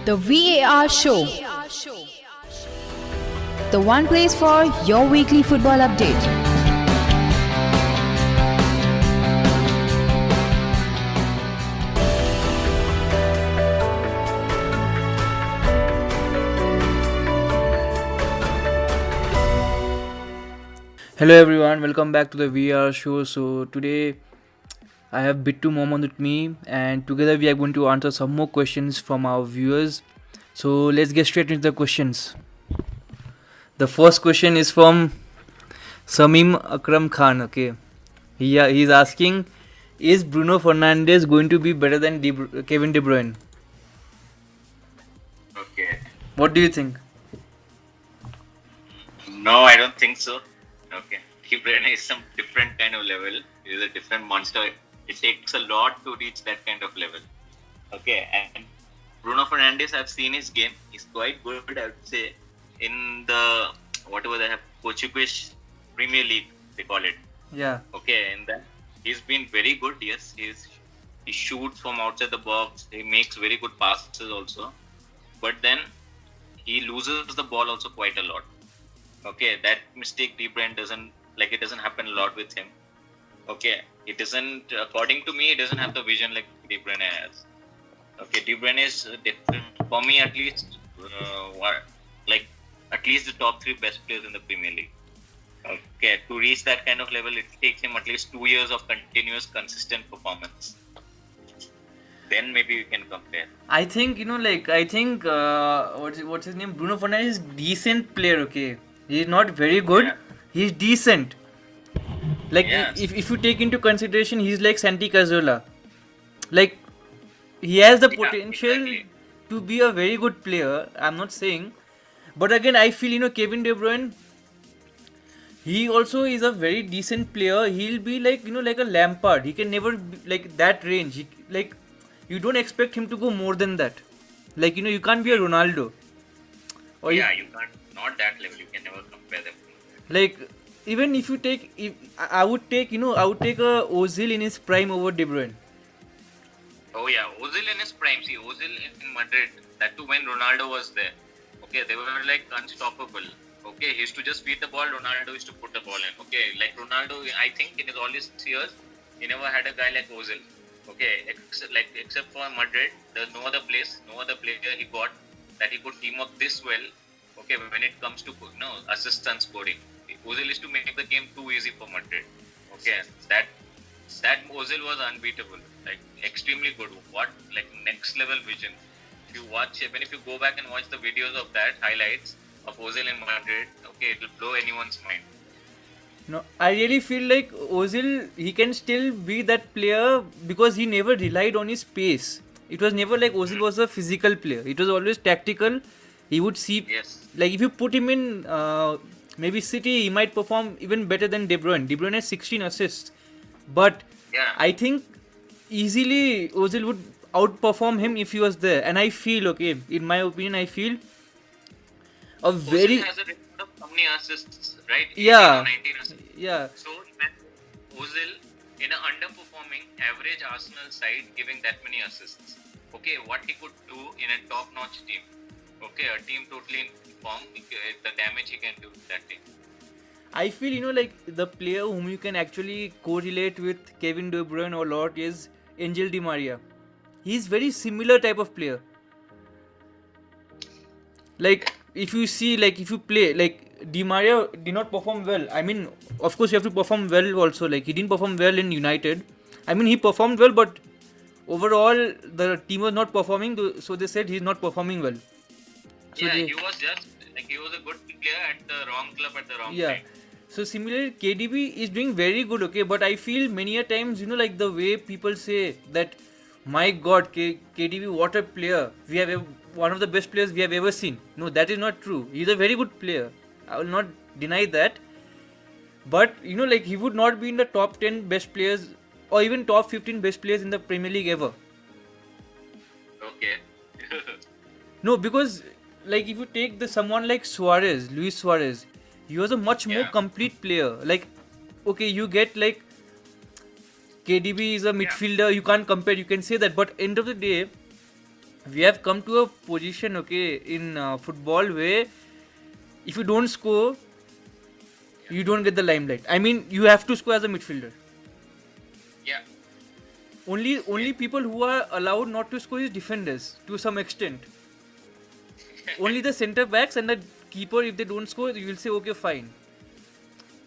The VAR Show, the one place for your weekly football update. Hello everyone, welcome back to the VR show. So today I have Bittu Mohammed with me, and together we are going to answer some more questions from our viewers. So let's get straight into the questions. The first question is from Samim Akram Khan. Okay, he's asking, is Bruno Fernandes going to be better than Kevin De Bruyne? Okay. What do you think? No, I don't think so. Okay. De Bruyne is some different kind of level. He is a different monster. It takes a lot to reach that kind of level. Okay. And Bruno Fernandes, I've seen his game. He's quite good, I would say, in the whatever they have, Portuguese Premier League, they call it. Yeah. Okay. And then he's been very good. Yes. He shoots from outside the box. He makes very good passes also. But then he loses the ball also quite a lot. Okay, that mistake De Bruyne doesn't happen a lot with him. Okay, it doesn't, according to me, it doesn't have the vision like De Bruyne has. Okay, De Bruyne is different for me, at least, at least the top 3 best players in the Premier League. Okay, to reach that kind of level, it takes him at least 2 years of continuous, consistent performance. Then maybe we can compare. I think what's his name? Bruno Fernandes is decent player. Okay, he's not very good. Yeah. He's decent. Like Yes. if you take into consideration, he's like Santi Cazorla. Like he has the Yeah, potential exactly. to be a very good player. I'm not saying, but again, I feel Kevin De Bruyne. He also is a very decent player. He'll be like a Lampard. He can never be like that range. You don't expect him to go more than that. You can't be a Ronaldo. Or Yeah, you can't, not that level. You can never compare them. like even if you take, if I would take a Ozil in his prime over De Bruyne. Oh yeah, Ozil in his prime. See, Ozil in Madrid, that too when Ronaldo was there. Okay, they were like unstoppable. Okay, he used to just feed the ball. Ronaldo used to put the ball in. Okay, like Ronaldo, I think in all his years, he never had a guy like Ozil. Okay, except for Madrid, there's no other player he got that he could team up this well. Okay, when it comes to assists and scoring, Ozil used to make the game too easy for Madrid. Okay, that Ozil was unbeatable, like extremely good. What, like next level vision. If you watch, even if you go back and watch the videos of that highlights of Ozil in Madrid, okay, it will blow anyone's mind. No, I really feel like Ozil, he can still be that player because he never relied on his pace. It was never like Ozil was a physical player. It was always tactical. He would see, Yes. like if you put him in maybe City, he might perform even better than De Bruyne. De Bruyne has 16 assists, but Yeah. I think easily Ozil would outperform him if he was there. And I feel, okay, in my opinion, I feel a very, Ozil has a record of how many assists, right? 18 yeah, or 19 assists. yeah. So imagine Ozil in an underperforming average Arsenal side giving that many assists. Okay, what he could do in a top-notch team. Okay, a team totally in form, the damage he can do to that team. I feel, like the player whom you can actually correlate with Kevin De Bruyne a lot is Angel Di Maria. He's very similar type of player. Like if you see, like if you play, like Di Maria did not perform well. I mean, of course you have to perform well also. Like he didn't perform well in United. I mean, he performed well, but overall the team was not performing. So they said he's not performing well. So Yeah, they, he was just like he was a good player at the wrong club at the wrong yeah. time. So similarly, KDB is doing very good, okay, but I feel many a times, like the way people say that, my God, KDB, what a player! We have one of the best players we have ever seen. No, that is not true. He's a very good player. I will not deny that. But like he would not be in the top 10 best players or even top 15 best players in the Premier League ever. Okay. No, because like if you take someone like Luis Suarez, he was a much more Yeah. complete player. Like, okay, you get like KDB is a midfielder, you can't compare, you can say that, but end of the day, we have come to a position, okay, in football where if you don't score, you don't get the limelight. I mean, you have to score as a midfielder. Yeah. Only people who are allowed not to score is defenders to some extent. Only the centre backs and the keeper, if they don't score, you will say okay, fine.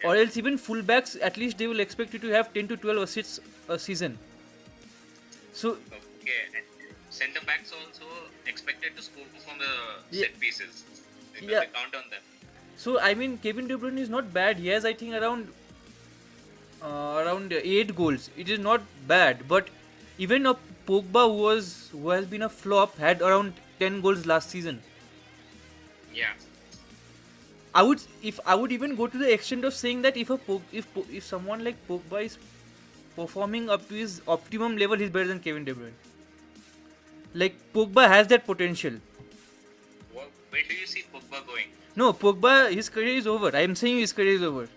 Or else even fullbacks, at least they will expect you to have 10 to 12 assists a season. So Okay. And centre backs also expected to score from the Yeah. set pieces. Yeah. They count on them. So I mean, Kevin De Bruyne is not bad. He has, I think, around 8 goals. It is not bad, but even a Pogba who has been a flop had around 10 goals last season. Yeah. I would even go to the extent of saying that if someone like Pogba is performing up to his optimum level, he's better than Kevin De Bruyne. Like Pogba has that potential. Where do you see Pogba going? No, Pogba, his career is over. I am saying his career is over.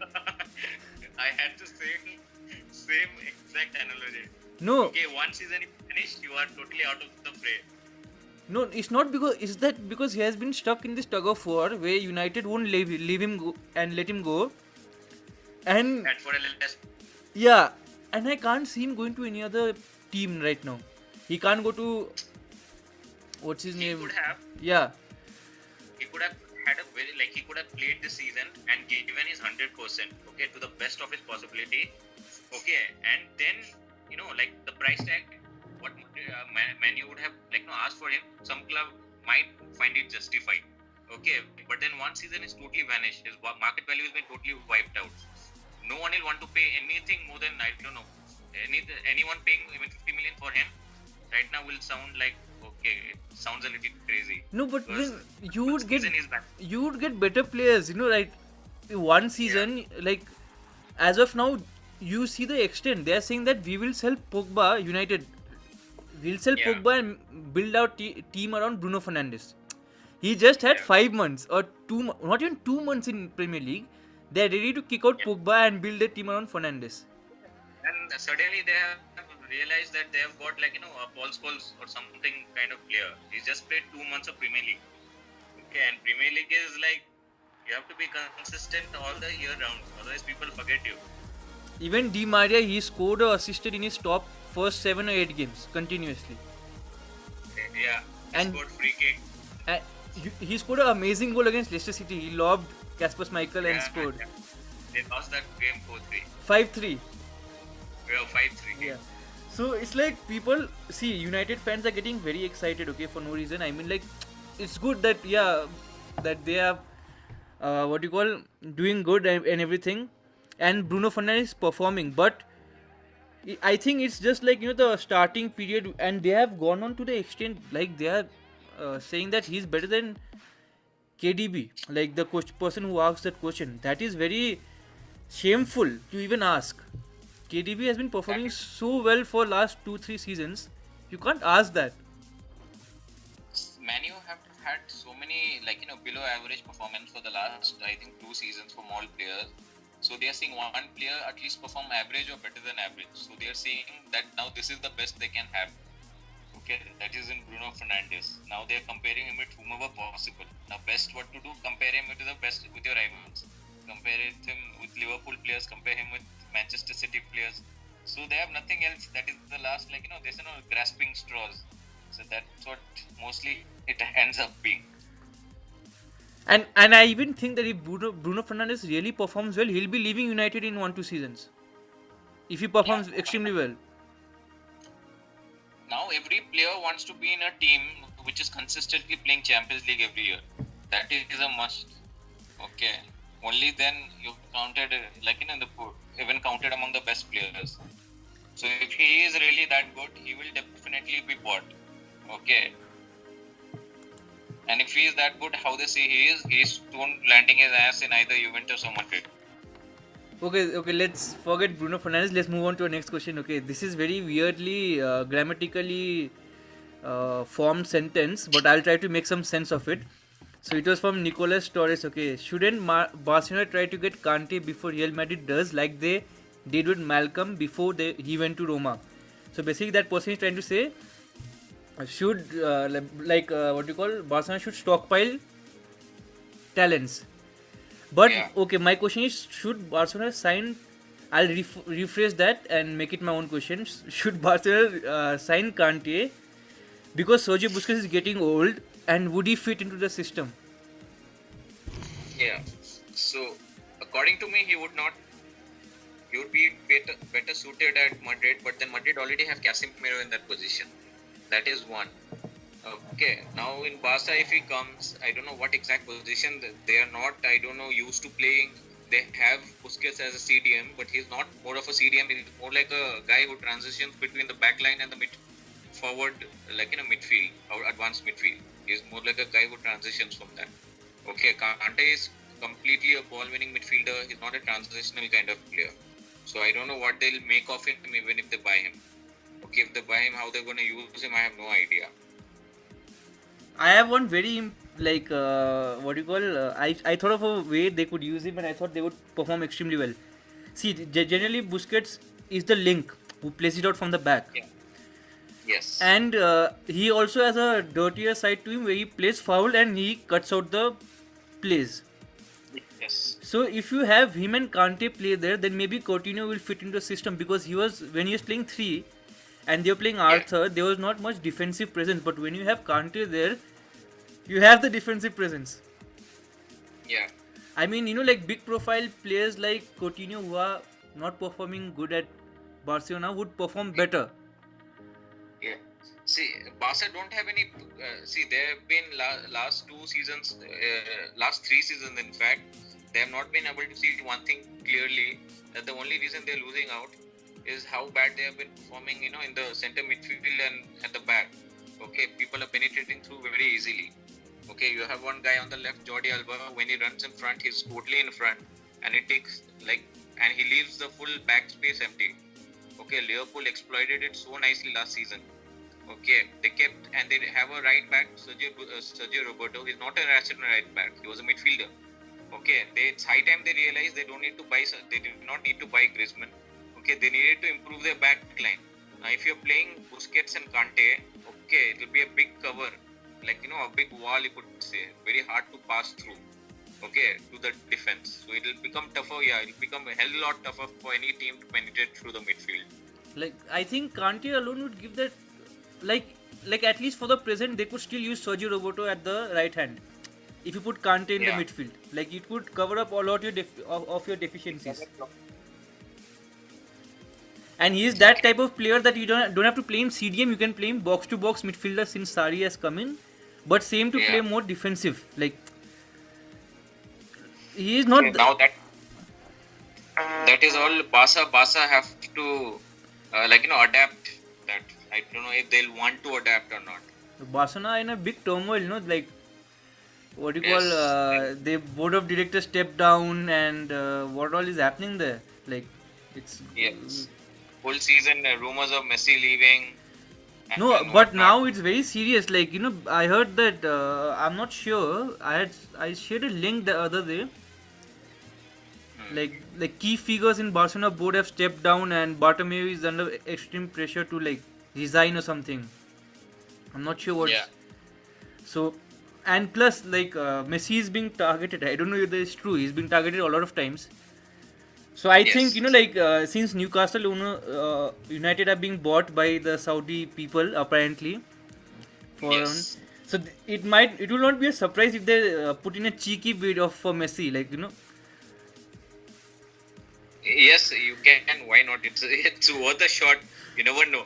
I had the same exact analogy. No, Okay, one season if finished, you are totally out of the fray. no, it's not because it's that because he has been stuck in this tug of war where United won't leave him go and let him go, and And for a less, yeah, and I can't see him going to any other team right now. He can't go to what's his he name? could have had a very he could have played this season and given his 100%, okay, to the best of his possibility, okay, and then the price tag, what Man U would have asked for him, some club might find it justified, okay, but then one season is totally vanished. His market value has been totally wiped out. No one will want to pay anything more than, I don't know, anyone paying even 50 million for him right now will sound like, okay, it sounds a little crazy. No, but Because then you would get season is back. better players. Right? One season, like as of now, you see the extent. They are saying that we will sell Pogba. United, we'll sell Yeah. Pogba and build our team around Bruno Fernandes. He just had Yeah. 5 months or not even 2 months in Premier League. They are ready to kick out Yeah. Pogba and build a team around Fernandes. And suddenly they have realized that they have got a Paul Scholes or something kind of player. He's just played 2 months of Premier League. Okay, and Premier League is you have to be consistent all the year round, otherwise people forget you. Even Di Maria, he scored or assisted in his top first 7 or 8 games continuously. Yeah, he And- scored free kick. And he scored an amazing goal against Leicester City. He lobbed Kasper Schmeichel and Yeah, scored yeah. They lost that game 4-3. 5-3. Yeah, 5-3. Yeah. So it's like people see United fans are getting very excited, okay, for no reason. I mean, it's good that that they are what you call doing good and everything, and Bruno Fernandes is performing. But I think it's just the starting period, and they have gone on to the extent they are saying that he's better than KDB, like the person who asked that question. That is very shameful to even ask. KDB has been performing so well for last 2-3 seasons. You can't ask that. Man U have had so many below average performance for the last, I think, 2 seasons from all players. So they are seeing one player at least perform average or better than average. So they are saying that now this is the best they can have. Okay, that is in Bruno Fernandes. Now they are comparing him with whomever possible. Now best what to do, compare him with the best with your rivals. Compare him with Liverpool players, compare him with Manchester City players. So they have nothing else. That is the last there's grasping straws. So that's what mostly it ends up being. And I even think that if Bruno Fernandes really performs well, he'll be leaving United in 1-2 seasons. If he performs extremely well. Now every player wants to be in a team which is consistently playing Champions League every year. That is a must. Okay. Only then you're counted even counted among the best players. So if he is really that good, he will definitely be bought. Okay. And if he is that good, how they say he's soon landing his ass in either Juventus or Madrid. Okay, let's forget Bruno Fernandes. Let's move on to our next question. Okay, this is very weirdly grammatically formed sentence, but I'll try to make some sense of it. So it was from Nicolas Torres. Okay, shouldn't Barcelona try to get Kante before Real Madrid does, like they did with Malcolm before he went to Roma? So basically, that person is trying to say should what you call Barcelona should stockpile talents. But Yeah. okay, my question is: should Barcelona sign? I'll rephrase that and make it my own question. Should Barcelona sign Kante because Sergio Busquets is getting old, and would he fit into the system? Yeah. So, according to me, he would not. He would be better suited at Madrid, but then Madrid already have Casemiro in that position. That is one. Okay. Now in Barca, if he comes, I don't know what exact position they are not. I don't know used to playing. They have Busquets as a CDM, but he's not more of a CDM. He's more like a guy who transitions between the back line and the forward, like in a midfield or advanced midfield. He's more like a guy who transitions from that. Okay, Kante is completely a ball-winning midfielder. He's not a transitional kind of player. So I don't know what they'll make of him even if they buy him. Okay, if they buy him, how they're going to use him, I have no idea. I have one very what do you call? I thought of a way they could use him, and I thought they would perform extremely well. See, generally Busquets is the link who plays it out from the back, Yeah. Yes. and he also has a dirtier side to him where he plays foul and he cuts out the plays. Yes. So if you have him and Kante play there, then maybe Coutinho will fit into the system because when he was playing three, and they were playing Arthur, there was not much defensive presence. But when you have Kante there, you have the defensive presence. Yeah. I mean, like big profile players like Coutinho who are not performing good at Barcelona would perform better. Yeah. See, Barca don't have any. See, there have been last 2 seasons, last 3 seasons, in fact, they have not been able to see one thing clearly. That the only reason they're losing out is how bad they have been performing, in the center midfield and at the back. Okay, people are penetrating through very easily. Okay, you have one guy on the left, Jordi Alba. When he runs in front, he's totally in front, and it takes and he leaves the full back space empty. Okay, Liverpool exploited it so nicely last season. Okay, they have a right back, Sergio Roberto. He's not a rational right back. He was a midfielder. Okay, it's high time they realized they don't need to buy. They did not need to buy Griezmann. Okay, they needed to improve their back line. Now, if you're playing Busquets and Kante, okay, it will be a big cover, a big wall, you could say, very hard to pass through. Okay, to the defense. So it will become tougher. Yeah, it will become a hell lot tougher for any team to penetrate through the midfield. I think Kante alone would give that. At least for the present, they could still use Sergio Roberto at the right hand. If you put Kante in the midfield, it could cover up a lot of your deficiencies. And he is that type of player that you don't have to play him CDM. You can play him box to box midfielder since Sarri has come in, but same to play more defensive. He is not. Now that is all. Barca have to adapt that. I don't know if they'll want to adapt or not. Barcelona in a big turmoil, what do you call? The board of directors stepped down, and what all is happening there? It's Full season rumors of Messi leaving. No, but now it's very serious. I heard that. I'm not sure. I shared a link the other day. Key figures in Barcelona board have stepped down, and Bartomeu is under extreme pressure to resign or something. I'm not sure what. Yeah. So, and plus Messi is being targeted. I don't know if that is true. He's been targeted a lot of times. So I think since Newcastle United are being bought by the Saudi people apparently, so it will not be a surprise if they put in a cheeky bid for Messi, Yes, you can. Why not? It's worth a shot. You never know.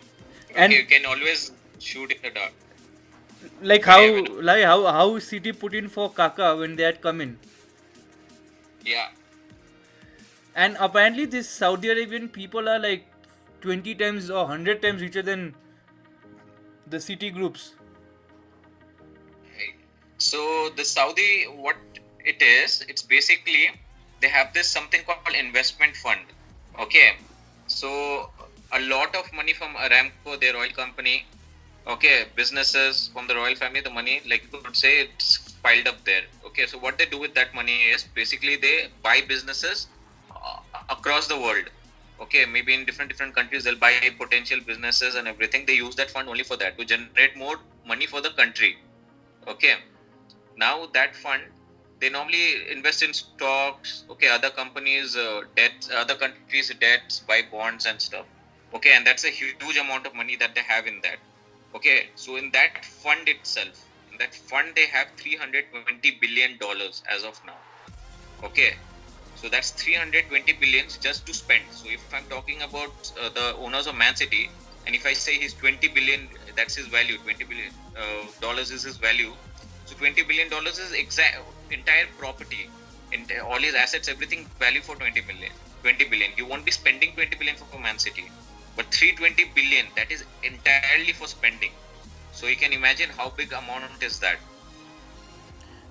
And you can always shoot in the dark. How City put in for Kaka when they had come in. Yeah. And apparently these Saudi Arabian people are 20 times or 100 times richer than the City groups. So the Saudi, what it is, it's basically they have this something called investment fund. Okay. So a lot of money from Aramco, their oil company, okay, businesses from the royal family, the money, you could say, it's piled up there. Okay, so what they do with that money is basically they buy businesses across the world. Okay, maybe in different countries they'll buy potential businesses and everything. They use that fund only for that, to generate more money for the country. Okay, now that fund, they normally invest in stocks, okay, other companies debts, other countries debts, buy bonds and stuff. Okay, and that's a huge amount of money that they have in that. Okay, so in that fund itself, in that fund they have $320 billion as of now. Okay, so that's 320 billions just to spend. So if I'm talking about the owners of Man City, and if I say his 20 billion, that's his value. 20 billion dollars is his value. So 20 billion dollars is entire property, all his assets, everything value for 20 billion. 20 billion. You won't be spending 20 billion for Man City, but 320 billion, that is entirely for spending. So you can imagine how big amount is that.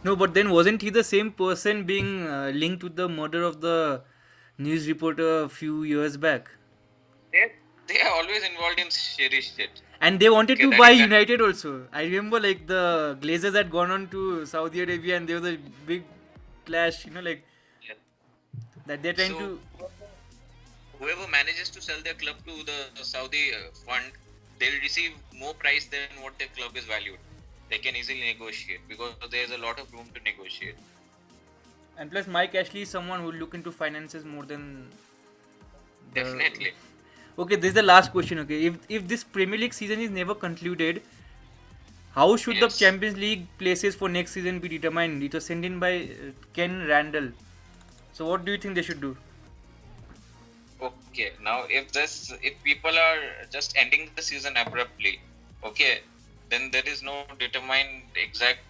No, but then wasn't he the same person being linked with the murder of the news reporter a few years back? They are always involved in shady shit. And they wanted Okay, to that buy is that. United also. I remember like the Glazers had gone on to Saudi Arabia and there was a big clash, like Yeah. that they're trying So to. whoever manages to sell their club to the Saudi fund, they'll receive more price than what their club is valued. They can easily negotiate because there's a lot of room to negotiate. And plus, Mike Ashley is someone who will look into finances more than the. Definitely. Okay, this is the last question. Okay, if this Premier League season is never concluded, how should the Yes. Champions League places for next season be determined? It was sent in by Ken Randall. So, what do you think they should do? Okay. Now, if people are just ending the season abruptly, okay, then there is no determined exact,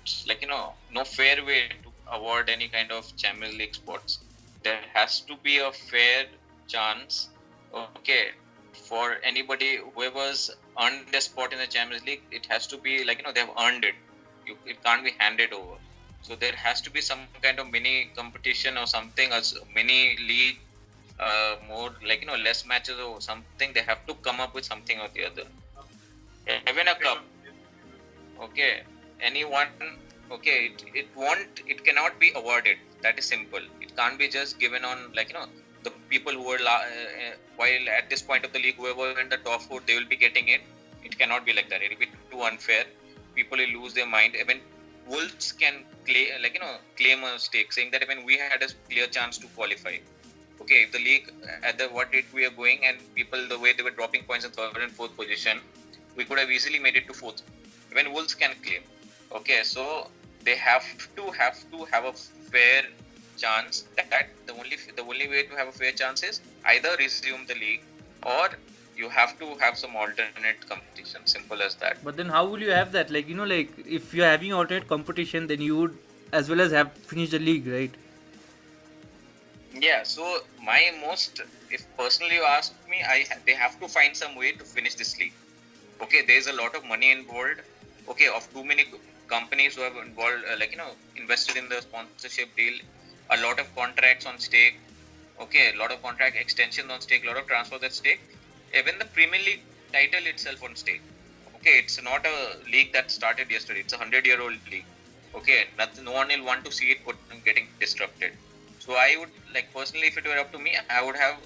no fair way to award any kind of Champions League spots. There has to be a fair chance, okay, for anybody whoever's earned a spot in the Champions League. It has to be they've earned it. It can't be handed over. So there has to be some kind of mini competition or something, as mini league, more less matches or something. They have to come up with something or the other. Even a cup, okay, anyone, okay, it cannot be awarded. That is simple. It can't be just given on the people who were while at this point of the league, whoever in the top four, they will be getting it. It cannot be like that. It will be too unfair. People will lose their mind. Even Wolves can claim a stake, saying that even we had a clear chance to qualify. Okay, if the league at the what rate we are going, and people the way they were dropping points in third and fourth position, we could have easily made it to fourth. Even Wolves can claim. Okay, so they have to have a fair chance. That the only way to have a fair chance is either resume the league, or you have to have some alternate competition. Simple as that. But then, how will you have that? Like if you're having alternate competition, then you would as well as have finished the league, right? Yeah, so if personally you ask me, they have to find some way to finish this league. Okay, there's a lot of money involved. Okay, of too many companies who have involved, invested in the sponsorship deal. A lot of contracts on stake. Okay, a lot of contract extensions on stake. A lot of transfers at stake. Even the Premier League title itself on stake. Okay, it's not a league that started yesterday. It's a 100-year-old league. Okay, no one will want to see it getting disrupted. So I would personally, if it were up to me, I would have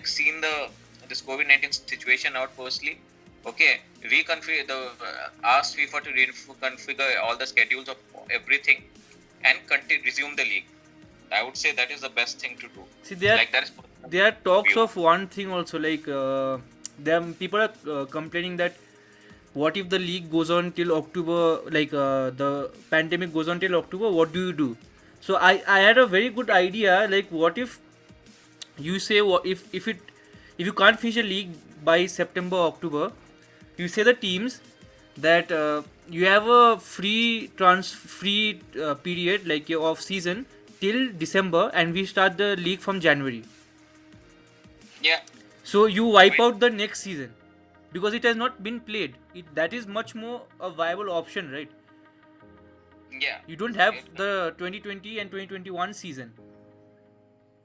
seen this COVID-19 situation out firstly. Okay, ask FIFA to reconfigure all the schedules of everything and resume the league. I would say that is the best thing to do. See, there are talks view. of one thing also. People are complaining that what if the league goes on till October? The pandemic goes on till October. What do you do? So I had a very good idea. Like, what if you say if you can't finish a league by September, October, you say the teams that you have a free period, like your off season till December, and we start the league from January. Yeah. So you wipe out the next season because it has not been played. That is much more a viable option, right? Yeah. You don't have the 2020 and 2021 season.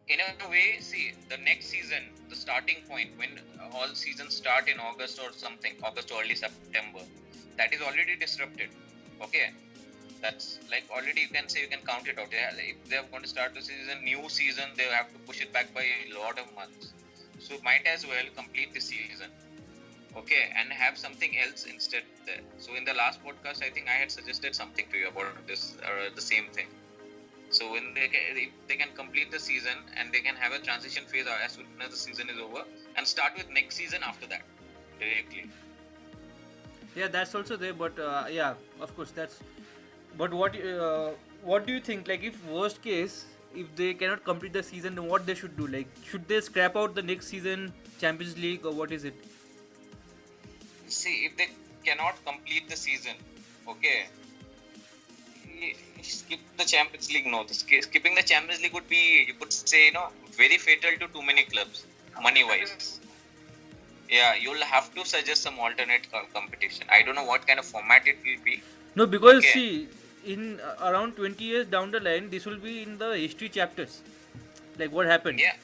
In a way, see, the next season, the starting point when all seasons start in August or something, August or early September, that is already disrupted. Okay, that's already you can count it out. If they are going to start the new season, they have to push it back by a lot of months. So might as well complete the season. Okay, and have something else instead there. So in the last podcast, I think I had suggested something to you about this, or the same thing. So when if they can complete the season and they can have a transition phase as soon as the season is over and start with next season after that directly. Yeah, that's also there, but yeah, of course that's. But what do you think? Like, if worst case, if they cannot complete the season, then what they should do? Like, should they scrap out the next season Champions League, or what is it? See, if they cannot complete the season, okay, skip the Champions League. No, skipping the Champions League would be, you could say, very fatal to too many clubs, money-wise. Yeah, you'll have to suggest some alternate competition. I don't know what kind of format it will be. No, because Okay. see, in around 20 years down the line, this will be in the history chapters. Like, what happened? Yeah,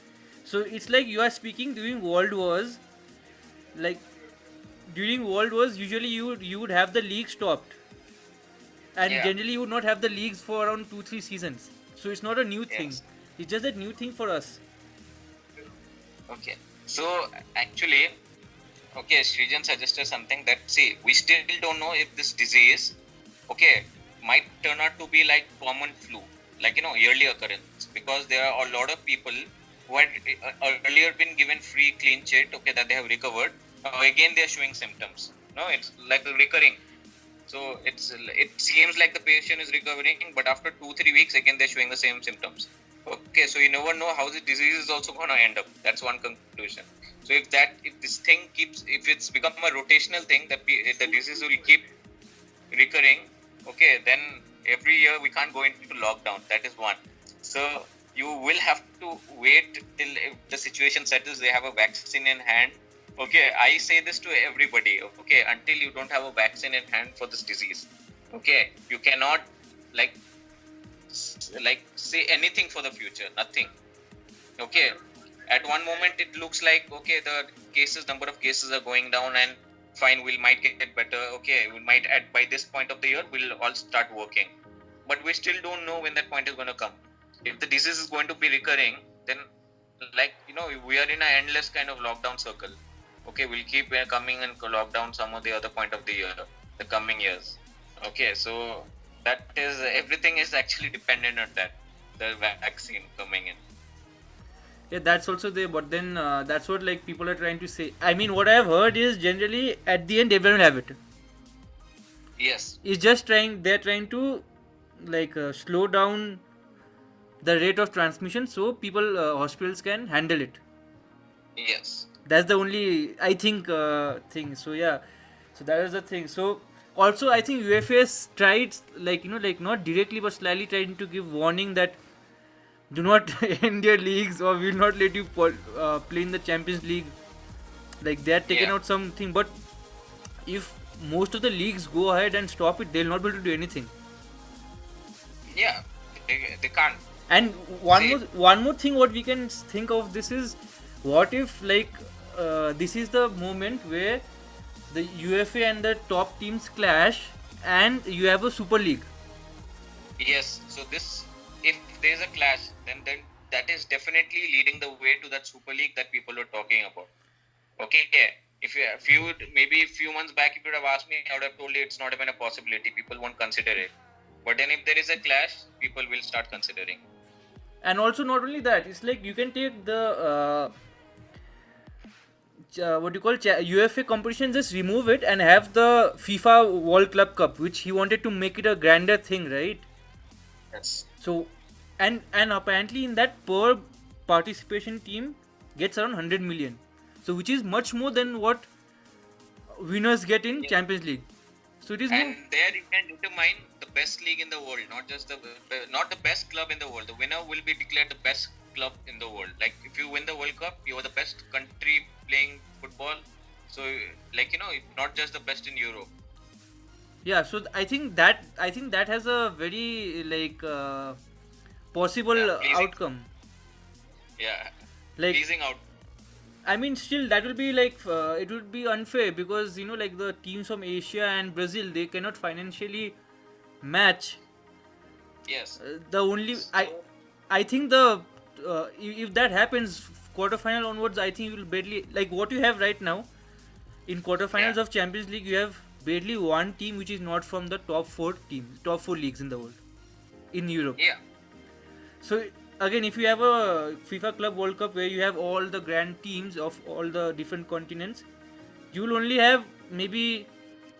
So it's like you are speaking during World Wars. Like, during World Wars, usually you would have the league stopped, and Yeah. generally you would not have the leagues for around 2-3 seasons. So it's not a new thing. Yes. It's just a new thing for us. Okay. So actually, okay, Srijan suggested something that, see, we still don't know if this disease, okay, might turn out to be like common flu, like, yearly occurrence, because there are a lot of people who had earlier been given free clean sheet, okay, that they have recovered. Again, they are showing symptoms. No, it's like recurring. So it seems like the patient is recovering, but after 2-3 weeks, again they're showing the same symptoms. Okay, so you never know how the disease is also going to end up. That's one conclusion. So if it's become a rotational thing, that the disease will keep recurring, okay, then every year we can't go into lockdown. That is one. So you will have to wait till if the situation settles, they have a vaccine in hand. Okay, I say this to everybody. Okay, until you don't have a vaccine in hand for this disease, okay, you cannot like say anything for the future. Nothing. Okay, at one moment it looks like, okay, the number of cases are going down, and fine, we might get better. Okay, we might by this point of the year we'll all start working, but we still don't know when that point is going to come. If the disease is going to be recurring, then we are in an endless kind of lockdown circle. Okay, we'll keep coming in lockdown some of the other point of the year, the coming years. Okay, so that is, everything is actually dependent on that, the vaccine coming in. Yeah, that's also there, but then that's what like people are trying to say. I mean, what I've heard is generally at the end everyone will have it. Yes. It's just they're trying to like slow down the rate of transmission so people, hospitals can handle it. Yes. That's the only, I think, thing. So yeah, so that is the thing. So also I think UFS tried, like not directly but slightly trying to give warning that do not end your leagues, or we will not let you play in the Champions League. Like, they had taken Yeah. out something, but if most of the leagues go ahead and stop it, they'll not be able to do anything. Yeah. They can't. And one more thing what we can think of this is, what if like this is the moment where the UFA and the top teams clash and you have a super league. Yes. So if there's a clash, then that is definitely leading the way to that Super League that people were talking about. Okay. If maybe a few months back, if you would have asked me, I would have told you it's not even a possibility. People won't consider it. But then if there is a clash, people will start considering. And also not only that, it's like you can take the UFA competition, just remove it and have the FIFA World Club Cup, which he wanted to make it a grander thing, right? Yes. So, and apparently in that, per participation team gets around 100 million. So which is much more than what winners get in Champions League. So it is And there you can determine the best league in the world, not the best club in the world. The winner will be declared the best club in the world. Like, if you win the World Cup, you are the best country playing football. So not just the best in Europe. Yeah, so I think that has a very possible pleasing. outcome. Yeah. Like, Pleasing out. I mean, still that will be like it would be unfair, because like the teams from Asia and Brazil, they cannot financially match. Yes. The only I think the if that happens, quarterfinal onwards, I think you will barely like what you have right now. In quarterfinals Yeah. of Champions League, you have barely one team which is not from the top four leagues in the world, in Europe. Yeah. So again, if you have a FIFA Club World Cup where you have all the grand teams of all the different continents, you will only have maybe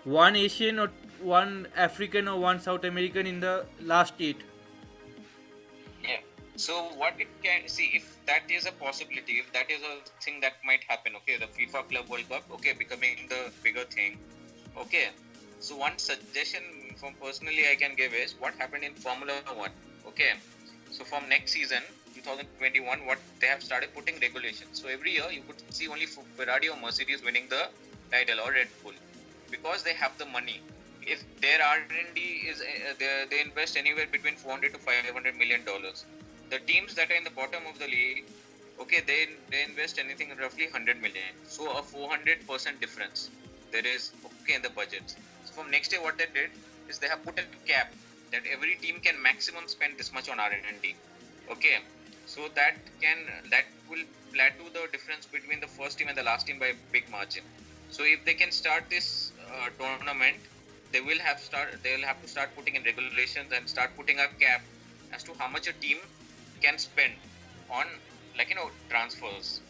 one Asian or one African or one South American in the last eight. Yeah. So what it can see, if that is a possibility, if that is a thing that might happen, okay, the FIFA Club World Cup, okay, becoming the bigger thing, okay. So one suggestion from personally I can give is what happened in Formula One, okay. So from next season, 2021, what they have started putting regulations. So every year you could see only Ferrari or Mercedes winning the title or Red Bull because they have the money. If their R&D is they invest anywhere between 400 to 500 million dollars. The teams that are in the bottom of the league, okay, they invest anything roughly 100 million. So a 400% difference there is, okay, in the budgets. So from next year, what they did is they have put a cap that every team can maximum spend this much on R&D. Okay, so that will plateau the difference between the first team and the last team by a big margin. So if they can start this tournament, they will have to start putting in regulations and start putting a cap as to how much a team can spend on, like, transfers,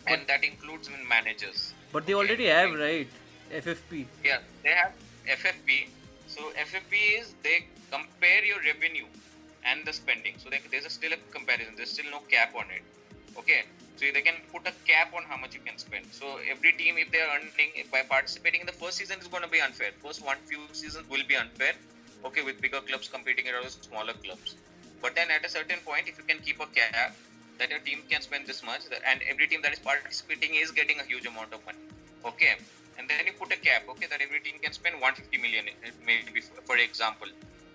and that includes managers. But they Okay. already have, right? FFP. Yeah, they have FFP. So FFP is they compare your revenue and the spending. So there's still a comparison. There's still no cap on it. Okay. So they can put a cap on how much you can spend. So every team, if they are earning by participating in the first season, is going to be unfair. First few seasons will be unfair. Okay, with bigger clubs competing against smaller clubs. But then at a certain point, if you can keep a cap that your team can spend this much, and every team that is participating is getting a huge amount of money. Okay. And then you put a cap, okay, that every team can spend 150 million, maybe for example,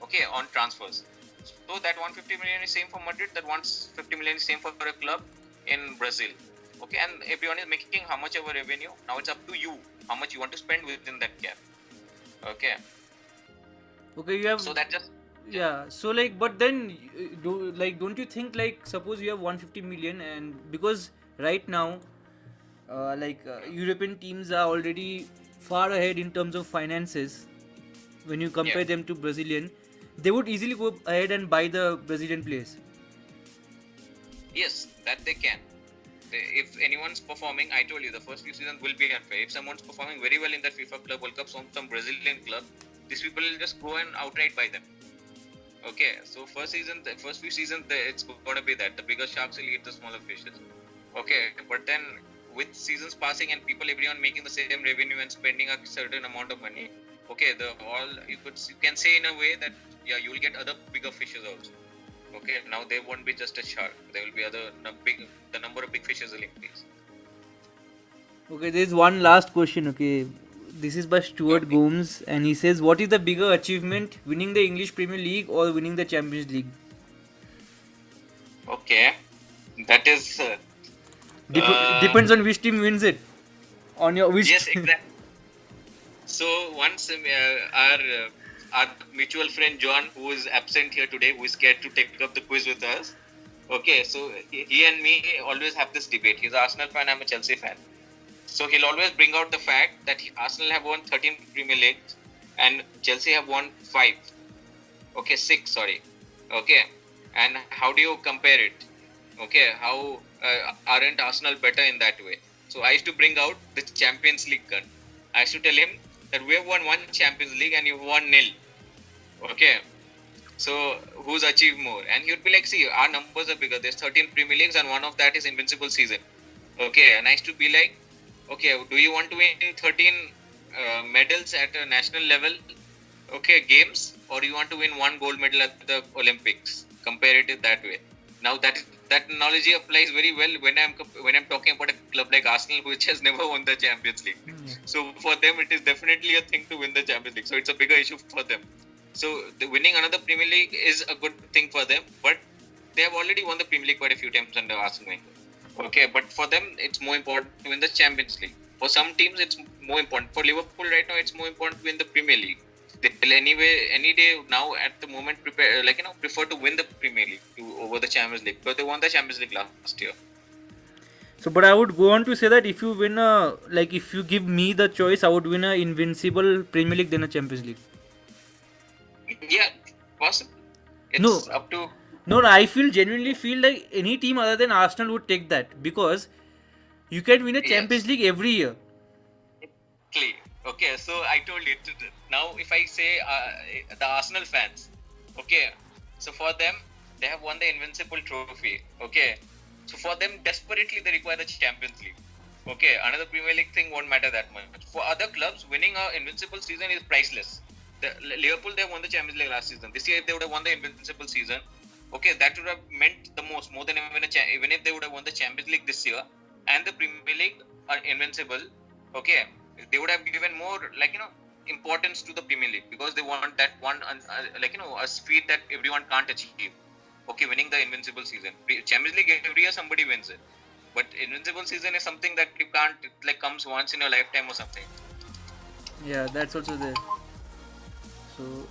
okay, on transfers. So that 150 million is same for Madrid, that 150 million is same for a club in Brazil. Okay, and everyone is making how much of a revenue. Now it's up to you how much you want to spend within that cap. Okay. Okay, you have. So that just Yeah, so like, but then, don't you think, like, suppose you have 150 million, and because right now, European teams are already far ahead in terms of finances when you compare them to Brazilian, they would easily go ahead and buy the Brazilian players. yes, that they can. If anyone's performing, I told you the first few seasons will be unfair. If someone's performing very well in the FIFA Club World Cup, some Brazilian club, these people will just go and outright buy them. Okay, so first few seasons, it's gonna be that the bigger sharks will eat the smaller fishes. Okay, but then with seasons passing and everyone making the same revenue and spending a certain amount of money, okay, you can say in a way that you will get other bigger fishes also. Okay, now they won't be just a shark. There will be the number of big fishes will increase. Okay, there's one last question. Okay, this is by Stuart Gomes, and he says, "What is the bigger achievement, winning the English Premier League or winning the Champions League?" Okay, that is Depends on which team wins it. On your which. yes, exactly. So once our mutual friend John, who is absent here today, who is scared to take up the quiz with us. Okay, so he and me always have this debate. He's an Arsenal fan, I'm a Chelsea fan. So he'll always bring out the fact that Arsenal have won 13 Premier Leagues and Chelsea have won 5. Okay, 6, sorry. Okay, and how do you compare it? Okay, how aren't Arsenal better in that way? So I used to bring out the Champions League gun. I used to tell him that we have won 1 Champions League and you've won 0. Okay, so who's achieved more? And he would be like, see, our numbers are bigger. There's 13 Premier Leagues and one of that is Invincible season. Okay, and I used to be like, okay, do you want to win 13 medals at a national level, okay, games, or you want to win 1 gold medal at the Olympics? Compare it that way. Now that analogy applies very well when I'm talking about a club like Arsenal, which has never won the Champions League. So for them, it is definitely a thing to win the Champions League. So it's a bigger issue for them. So the winning another Premier League is a good thing for them, but they have already won the Premier League quite a few times under Arsene Wenger. Okay, but for them, it's more important to win the Champions League. For some teams, it's more important. For Liverpool right now, it's more important to win the Premier League. They will any day now at the moment prefer to win the Premier League over the Champions League, because they won the Champions League last year. So, but I would go on to say that if you win a, like, if you give me the choice, I would win a Invincible Premier League than a Champions League. Yeah, possible. It's No. up to. No, I genuinely feel like any team other than Arsenal would take that, because you can win a Champions Yes. League every year. Exactly. Okay, so I told you. Now, if I say the Arsenal fans, okay, so for them, they have won the Invincible Trophy. Okay, so for them, desperately they require the Champions League. Okay, another Premier League thing won't matter that much. For other clubs, winning an Invincible season is priceless. Liverpool, they won the Champions League last season. This year, if they would have won the Invincible season, okay, that would have meant the most, more than even if they would have won the Champions League this year and the Premier League are Invincible. Okay, they would have given more, like, importance to the Premier League, because they want that one, a feat that everyone can't achieve. Okay, winning the Invincible season. Champions League, every year somebody wins it, but Invincible season is something that you can't, like, comes once in your lifetime or something. Yeah, that's also there. So,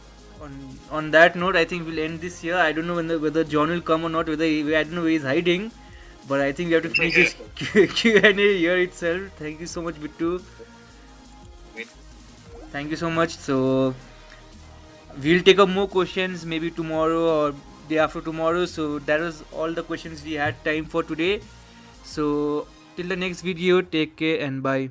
on that note, I think we'll end this here. I don't know whether John will come or not. I don't know where he's hiding, but I think we have to finish this Q&A here itself. Thank you so much, Bittu. Thank you so much. So we'll take up more questions maybe tomorrow or day after tomorrow. So that was all the questions we had time for today. So till the next video, take care and bye.